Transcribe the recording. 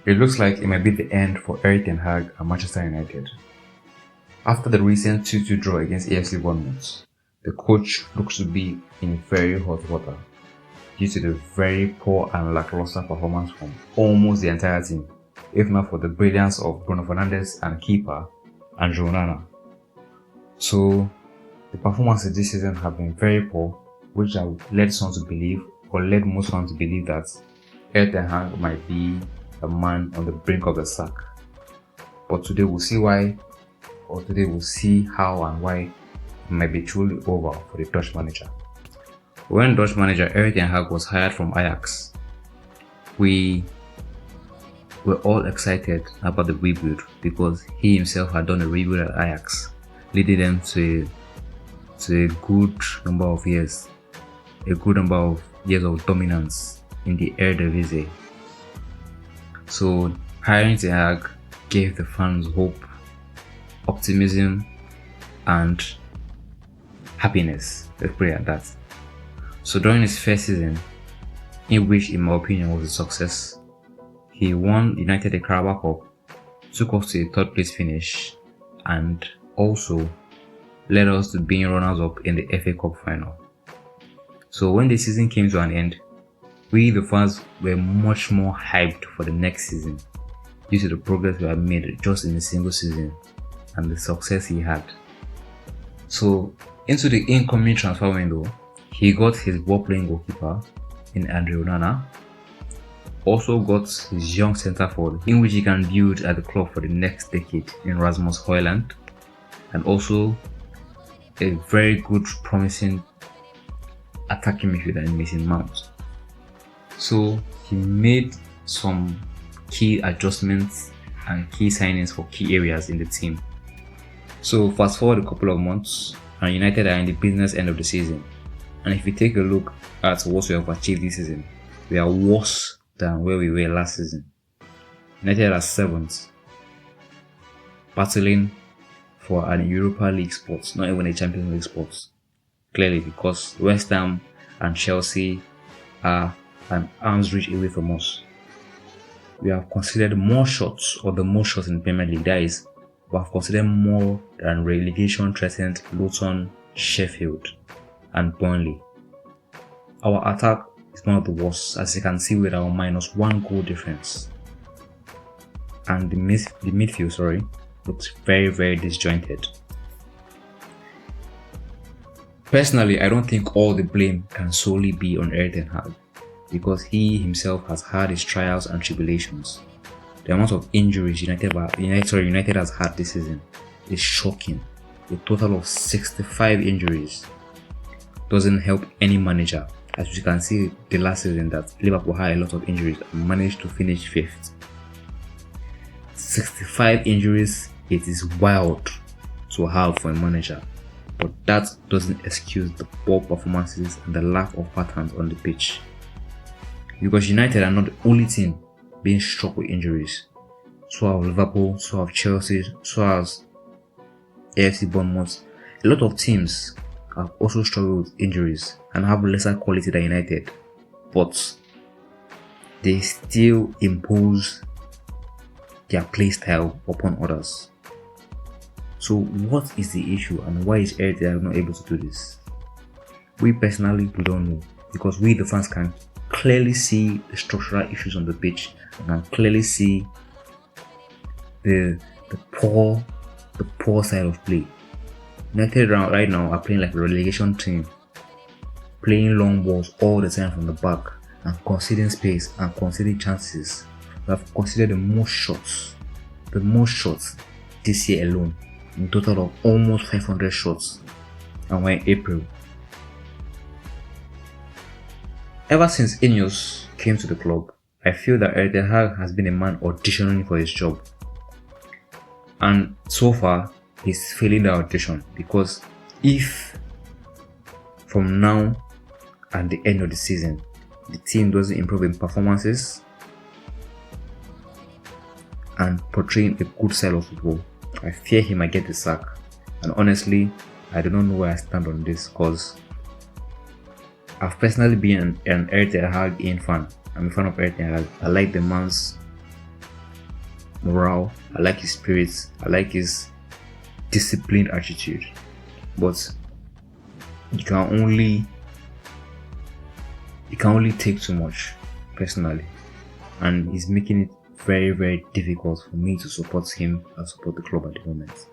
It looks like it might be the end for Erik ten Hag and Manchester United. After the recent 2-2 draw against AFC Bournemouth, the coach looks to be in very hot water due to the very poor and lackluster performance from almost the entire team, if not for the brilliance of Bruno Fernandes and keeper Andrew Onana. So the performances this season have been very poor, which have led some to believe, or led most fans to believe, that Erik ten Hag might be a man on the brink of the sack. But today we'll see why, or today we'll see how and why it might be truly over for the Dutch manager. When Dutch manager Erik ten Hag was hired from Ajax, we were all excited about the rebuild because he himself had done a rebuild at Ajax, leading them to a good number of years of dominance in the Eredivisie. So hiring ten Hag gave the fans hope, optimism, and happiness. Let's put it at that. So during his first season, in which in my opinion was a success, he won United the Carabao Cup, took us to a third place finish, and also led us to being runners-up in the FA Cup final. So when the season came to an end, we the fans were much more hyped for the next season due to the progress we had made just in a single season and the success he had. So into the incoming transfer window, he got his ball-playing goalkeeper in Andrew Onana, also got his young centre forward in which he can build at the club for the next decade in Rasmus Højlund, and also a very good promising attacking midfielder in Mason Mount. So he made some key adjustments and key signings for key areas in the team. So fast forward a couple of months and United are in the business end of the season. And if you take a look at what we have achieved this season, we are worse than where we were last season. United are 7th, battling for an Europa League spot, not even a Champions League spot. Clearly, because West Ham and Chelsea are an arm's reach away from us. We have considered more shots, or the most shots in the Premier League, that is, we have considered more than relegation threatened Luton, Sheffield, and Burnley. Our attack is one of the worst, as you can see with our -1 goal difference. And the midfield, looks very, very disjointed. Personally, I don't think all the blame can solely be on Erik ten Hag, because he himself has had his trials and tribulations. The amount of injuries United has had this season is shocking. A total of 65 injuries doesn't help any manager, as you can see the last season that Liverpool had a lot of injuries and managed to finish 5th. 65 injuries, it is wild to have for a manager, but that doesn't excuse the poor performances and the lack of patterns on the pitch. Because United are not the only team being struck with injuries. So have Liverpool, so have Chelsea, so has AFC Bournemouth. A lot of teams have also struggled with injuries and have lesser quality than United, but they still impose their play style upon others. So what is the issue, and why is Erik ten Hag not able to do this? We personally don't know, because we the fans can clearly see the structural issues on the pitch and can clearly see the poor side of play. United right now are playing like a relegation team, playing long balls all the time from the back and conceding space and conceding chances. We have considered the most shots this year alone, in total of almost 500 shots, and we're in April. Ever since Ineos came to the club, I feel that Erik ten Hag has been a man auditioning for his job, and so far he's failing the audition, because if from now and the end of the season the team doesn't improve in performances and portraying a good style of football, I fear he might get the sack. And honestly, I do not know where I stand on this, because I've personally been an Erik ten Hag fan. I'm a fan of Erik ten Hag. I like the man's morale, I like his spirits, I like his disciplined attitude. But you can only take too much, personally, and he's making it very, very difficult for me to support him and support the club at the moment.